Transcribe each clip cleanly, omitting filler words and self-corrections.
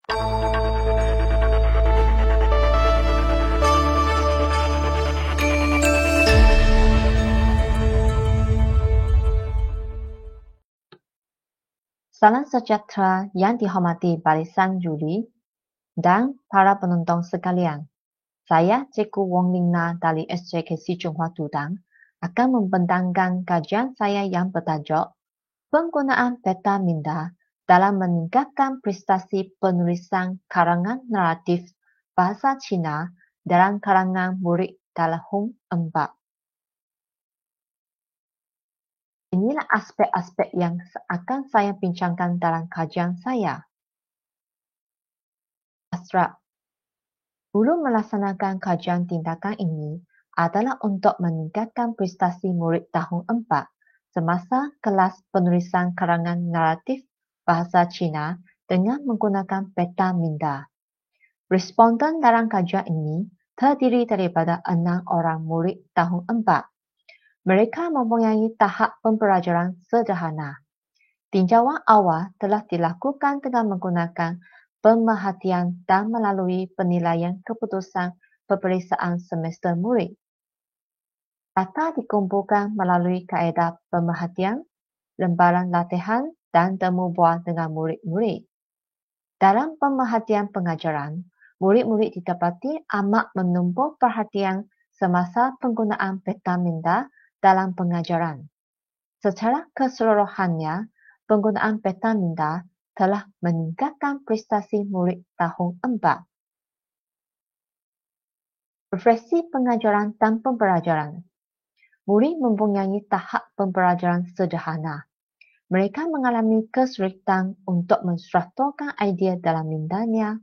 Salam sejahtera yang dihormati barisan juri dan para penonton sekalian. Saya Cikgu Wong Lingna dari SJKC Chunghua Tudang akan membentangkan kajian saya yang bertajuk Penggunaan Peta Minda dalam meningkatkan prestasi penulisan karangan naratif bahasa Cina dalam kalangan murid tahun 4. Inilah aspek-aspek yang akan saya bincangkan dalam kajian saya. Asrak. Guru melaksanakan kajian tindakan ini adalah untuk meningkatkan prestasi murid tahun 4 semasa kelas penulisan karangan naratif bahasa Cina dengan menggunakan peta minda. Responden dalam kajian ini terdiri daripada 6 orang murid tahun 4. Mereka mempunyai tahap pembelajaran sederhana. Tinjauan awal telah dilakukan dengan menggunakan pemerhatian dan melalui penilaian keputusan peperiksaan semester murid. Data dikumpulkan melalui kaedah pemerhatian, lembaran latihan dan temu bual dengan murid-murid. Dalam pemerhatian pengajaran, murid-murid didapati amat menumpuk perhatian semasa penggunaan peta minda dalam pengajaran. Secara keseluruhannya, penggunaan peta minda telah meningkatkan prestasi murid tahun 4. Refleksi pengajaran dan pembelajaran. Murid mempunyai tahap pembelajaran sederhana. Mereka mengalami kesulitan untuk menstrukturkan idea dalam mindanya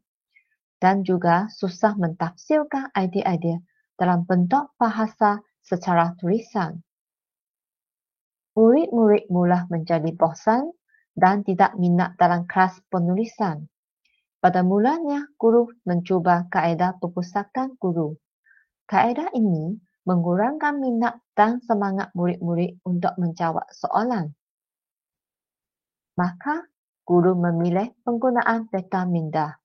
dan juga susah mentafsirkan idea-idea dalam bentuk bahasa secara tulisan. Murid-murid mula menjadi bosan dan tidak minat dalam kelas penulisan. Pada mulanya, guru mencuba kaedah perpustakaan guru. Kaedah ini mengurangkan minat dan semangat murid-murid untuk menjawab soalan. Maka, guru memilih penggunaan peta minda.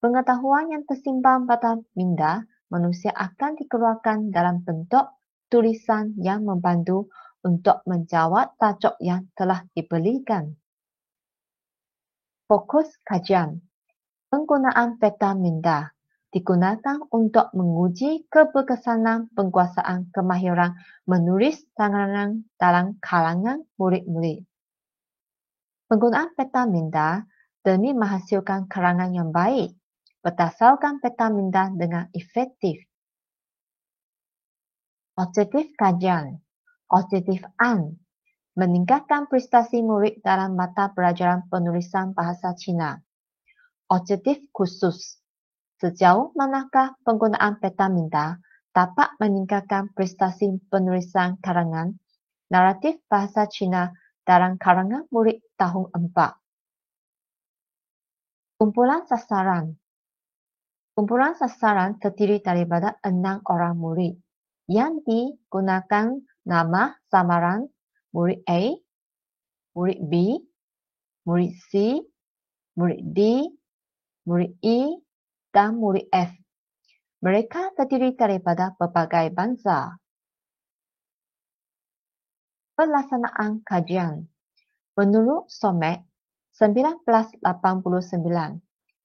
Pengetahuan yang tersimpan pada minda manusia akan dikeluarkan dalam bentuk tulisan yang membantu untuk menjawab tajuk yang telah diberikan. Fokus kajian. Penggunaan peta minda digunakan untuk menguji keberkesanan penguasaan kemahiran menulis karangan dalam kalangan murid-murid. Penggunaan peta minda demi menghasilkan karangan yang baik berdasarkan peta minda dengan efektif. Objektif kajian. Objektif An. Meningkatkan prestasi murid dalam mata pelajaran penulisan bahasa Cina. Objektif khusus. Sejauh manakah penggunaan peta minda dapat meningkatkan prestasi penulisan karangan naratif bahasa Cina dalam kalangan murid tahun 4. Kumpulan sasaran. Kumpulan sasaran terdiri daripada 6 orang murid yang digunakan nama samaran murid A, murid B, murid C, murid D, murid E, dan murid F. Mereka terdiri daripada berbagai bangsa. Pelaksanaan kajian. Menurut Somek 1989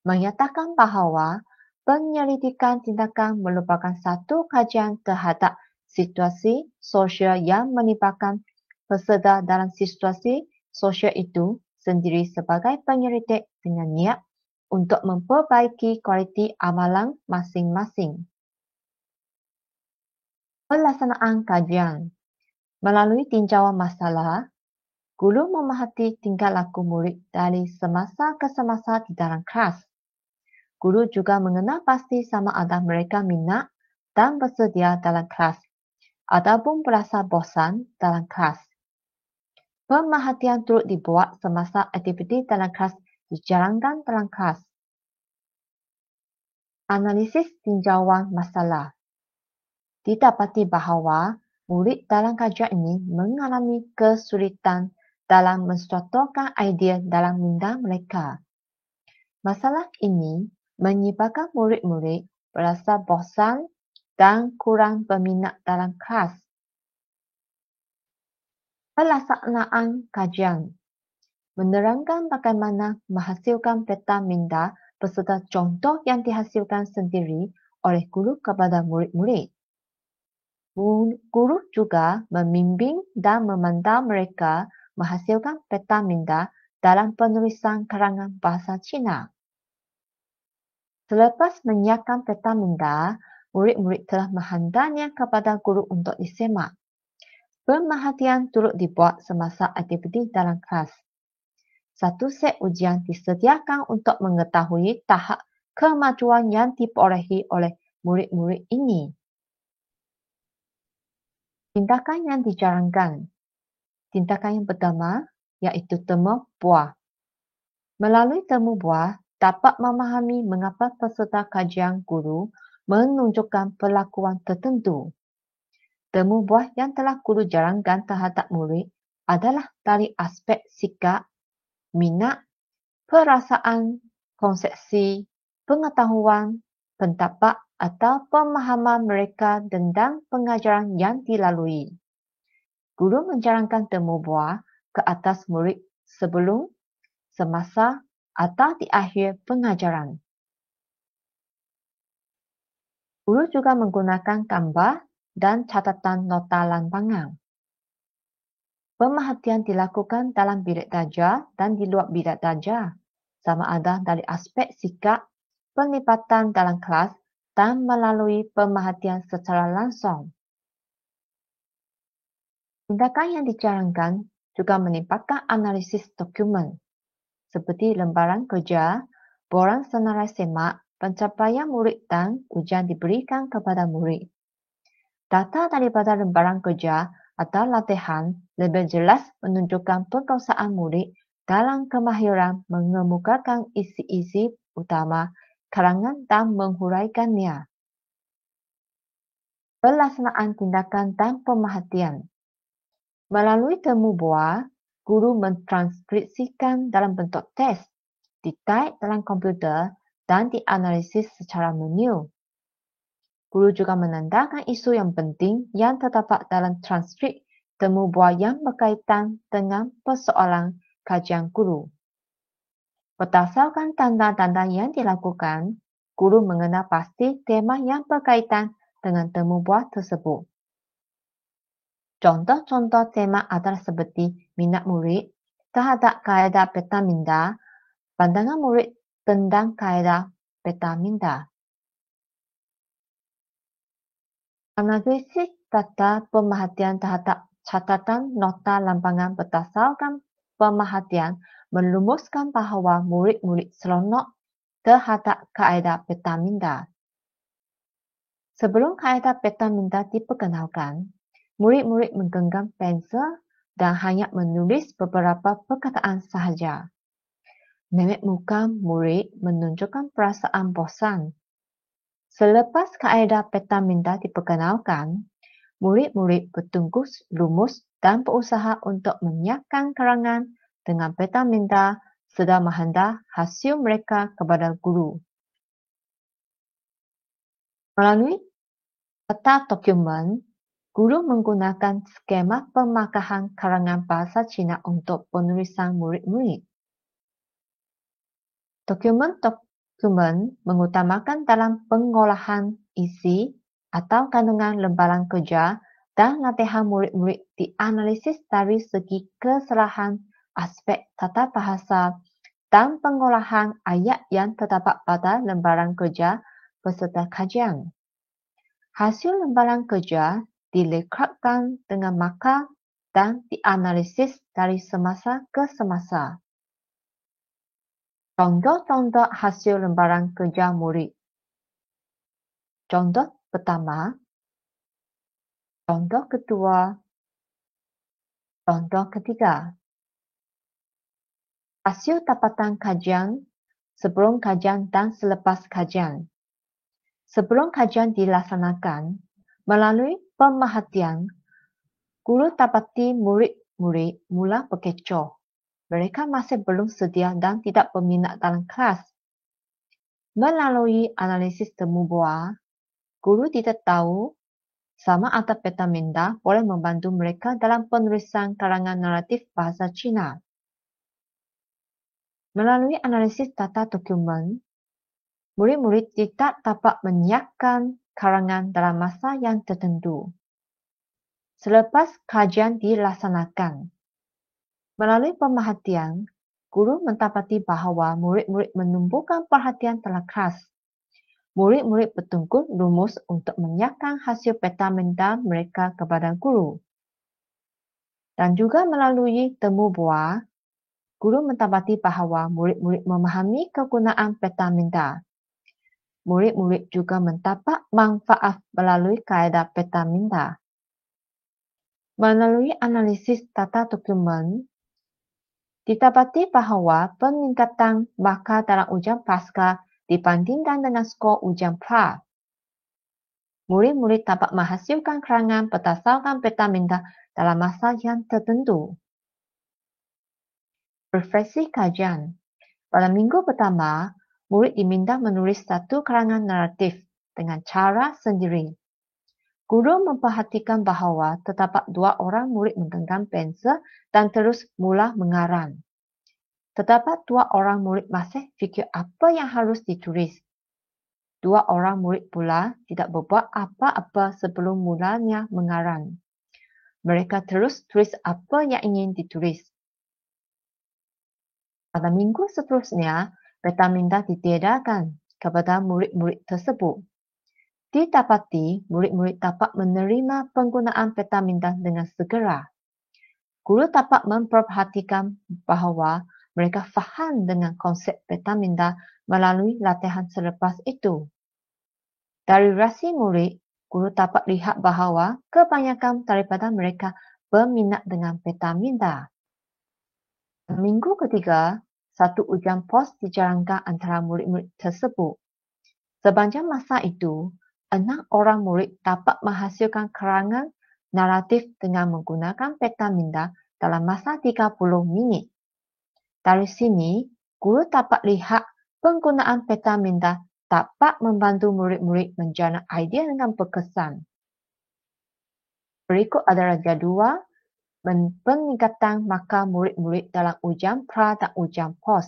menyatakan bahawa penyelidikan tindakan merupakan satu kajian terhadap situasi sosial yang melibatkan peserta dalam situasi sosial itu sendiri sebagai penyelidik dengan niat untuk memperbaiki kualiti amalan masing-masing. Pelaksanaan kajian. Melalui tinjauan masalah, guru memerhati tingkah laku murid dari semasa ke semasa di dalam kelas. Guru juga mengenal pasti sama ada mereka minat dan bersedia dalam kelas, ataupun berasa bosan dalam kelas. Pemerhatian turut dibuat semasa aktiviti dalam kelas dijalankan dalam kelas. Analisis tinjauan masalah. Didapati bahawa murid dalam kajian ini mengalami kesulitan dalam menstrukturkan idea dalam minda mereka. Masalah ini menyebabkan murid-murid berasa bosan dan kurang berminat dalam kelas. Pelaksanaan kajian menerangkan bagaimana menghasilkan peta minda beserta contoh yang dihasilkan sendiri oleh guru kepada murid-murid. Guru juga membimbing dan memantau mereka menghasilkan peta minda dalam penulisan karangan bahasa Cina. Selepas menyiapkan peta minda, murid-murid telah menghantarnya kepada guru untuk disemak. Pemerhatian turut dibuat semasa aktiviti dalam kelas. Satu set ujian disediakan untuk mengetahui tahap kemajuan yang diperolehi oleh murid-murid ini. Tindakan yang dijalankan. Tindakan yang pertama iaitu temu buah. Melalui temu buah, dapat memahami mengapa peserta kajian guru menunjukkan perlakuan tertentu. Temu buah yang telah guru jalankan terhadap murid adalah dari aspek sikap, minat, perasaan, konsepsi, pengetahuan, pendapat atau pemahaman mereka tentang pengajaran yang dilalui. Guru menjalankan temu buah ke atas murid sebelum, semasa atau di akhir pengajaran. Guru juga menggunakan gambar dan catatan nota lambangan. Pemerhatian dilakukan dalam bilik darjah dan di luar bilik darjah, sama ada dari aspek sikap, penglibatan dalam kelas dan melalui pemerhatian secara langsung. Tindakan yang dijalankan juga melibatkan analisis dokumen, seperti lembaran kerja, borang senarai semak, pencapaian murid dan ujian diberikan kepada murid. Data daripada lembaran kerja atau latihan lebih jelas menunjukkan perkosaan murid dalam kemahiran mengemukakan isi-isi utama karangan dan menghuraikannya. Pelaksanaan tindakan dan pemerhatian. Melalui temu buah, guru mentranskripsikan dalam bentuk teks, ditaip dalam komputer dan dianalisis secara menu. Guru juga menandakan isu yang penting yang terdapat dalam transkrip temu buah yang berkaitan dengan persoalan kajian guru. Berdasarkan tanda-tanda yang dilakukan, guru mengenal pasti tema yang berkaitan dengan temu buah tersebut. Contoh-contoh tema adalah seperti minat murid terhadap kaedah peta minda, pandangan murid tentang kaedah peta minda. Analisis data pemerhatian terhadap catatan nota lambangan berdasarkan pemerhatian merumuskan bahawa murid-murid seronok terhadap kaedah peta minda. Sebelum kaedah peta minda diperkenalkan, murid-murid menggenggam pensel dan hanya menulis beberapa perkataan sahaja. Mimik muka murid menunjukkan perasaan bosan. Selepas kaedah peta minda diperkenalkan, murid-murid bertungkus lumus dan berusaha untuk menyiapkan karangan dengan peta minda sedang menghantar hasil mereka kepada guru. Melalui peta dokumen, guru menggunakan skema pemakahan karangan bahasa Cina untuk penulisan murid-murid. Dokumen mengutamakan dalam pengolahan isi atau kandungan lembaran kerja dan latihan murid-murid dianalisis dari segi kesalahan aspek tata bahasa dan pengolahan ayat yang terdapat pada lembaran kerja peserta kajian. Hasil lembaran kerja diletakkan dengan markah dan dianalisis dari semasa ke semasa. Contoh-contoh hasil lembaran kerja murid. Contoh pertama, contoh kedua, contoh ketiga. Hasil dapatan kajian, sebelum kajian dan selepas kajian. Sebelum kajian dilaksanakan, melalui pemerhatian, guru dapati murid-murid mula berkecoh. Mereka masih belum sedia dan tidak berminat dalam kelas. Melalui analisis temu buah, guru tidak tahu sama ada peta minda boleh membantu mereka dalam penulisan karangan naratif bahasa Cina. Melalui analisis data dokumen, murid-murid tidak dapat menyiapkan karangan dalam masa yang tertentu. Selepas kajian dilaksanakan, melalui pemerhatian, guru mendapati bahawa murid-murid menumbuhkan perhatian dalam kelas. Murid-murid bertungkus rumus untuk menyiapkan hasil peta minda mereka kepada guru. Dan juga melalui temu buah, guru mendapati bahawa murid-murid memahami kegunaan peta minda. Murid-murid juga mendapat manfaat melalui kaedah peta minda. Melalui analisis data dokumen, didapati bahawa peningkatan markah dalam ujian pasca dibandingkan dengan skor ujian pra. Murid-murid dapat menghasilkan karangan berdasarkan peta minda dalam masa yang tertentu. Refleksi kajian. Pada minggu pertama, murid diminta menulis satu karangan naratif dengan cara sendiri. Guru memperhatikan bahawa terdapat 2 orang murid menggenggam pensel dan terus mula mengarang. Terdapat 2 orang murid masih fikir apa yang harus ditulis. 2 orang murid pula tidak berbuat apa-apa sebelum mulanya mengarang. Mereka terus tulis apa yang ingin ditulis. Pada minggu seterusnya, peta minda ditiadakan kepada murid-murid tersebut. Didapati murid-murid dapat menerima penggunaan peta minda dengan segera. Guru dapat memperhatikan bahawa mereka faham dengan konsep peta minda melalui latihan selepas itu. Dari reaksi murid, guru dapat lihat bahawa kebanyakan daripada mereka berminat dengan peta minda. Minggu ketiga, satu ujian pos dijalankan antara murid-murid tersebut. Sepanjang masa itu, 6 orang murid dapat menghasilkan karangan naratif dengan menggunakan peta minda dalam masa 30 minit. Dari sini, guru dapat lihat penggunaan peta minda dapat membantu murid-murid menjana idea dengan berkesan. Berikut adalah jadual peningkatan markah murid-murid dalam ujian pra dan ujian pos.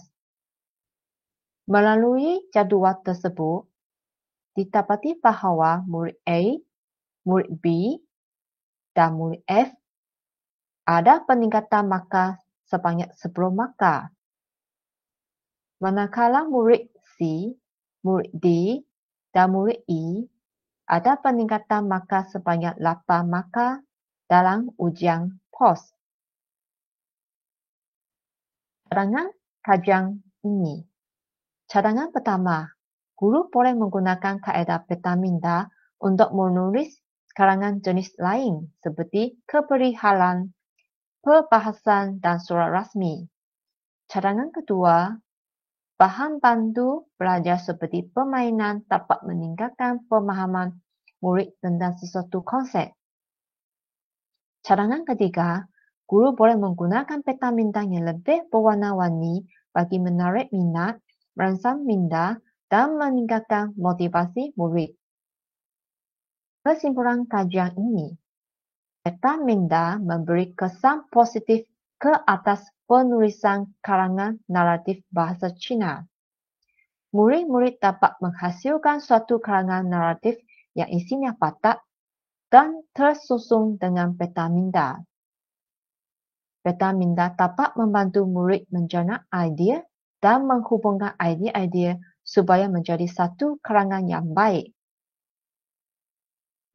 Melalui jadual tersebut, didapati bahawa murid A, murid B dan murid F ada peningkatan markah sebanyak 10 markah. Manakala murid C, murid D dan murid E ada peningkatan markah sebanyak 8 markah dalam ujian pos. Cadangan kajian ini. Cadangan pertama, guru boleh menggunakan kaedah peta minda untuk menulis karangan jenis lain seperti keperihalan, perbahasan dan surat rasmi. Cadangan kedua, bahan bantu belajar seperti permainan dapat meningkatkan pemahaman murid tentang sesuatu konsep. Cadangan ketiga, guru boleh menggunakan peta minda yang lebih berwarna-warni bagi menarik minat, merangsang minda dan meningkatkan motivasi murid. Kesimpulan kajian ini, peta minda memberi kesan positif ke atas penulisan karangan naratif bahasa Cina. Murid-murid dapat menghasilkan suatu karangan naratif yang isinya padat dan tersusun dengan peta minda. Peta minda dapat membantu murid menjana idea dan menghubungkan idea-idea supaya menjadi satu karangan yang baik.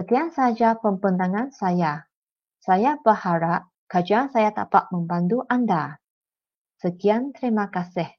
Sekian sahaja pembentangan saya. Saya berharap kajian saya dapat membantu anda. Sekian, terima kasih.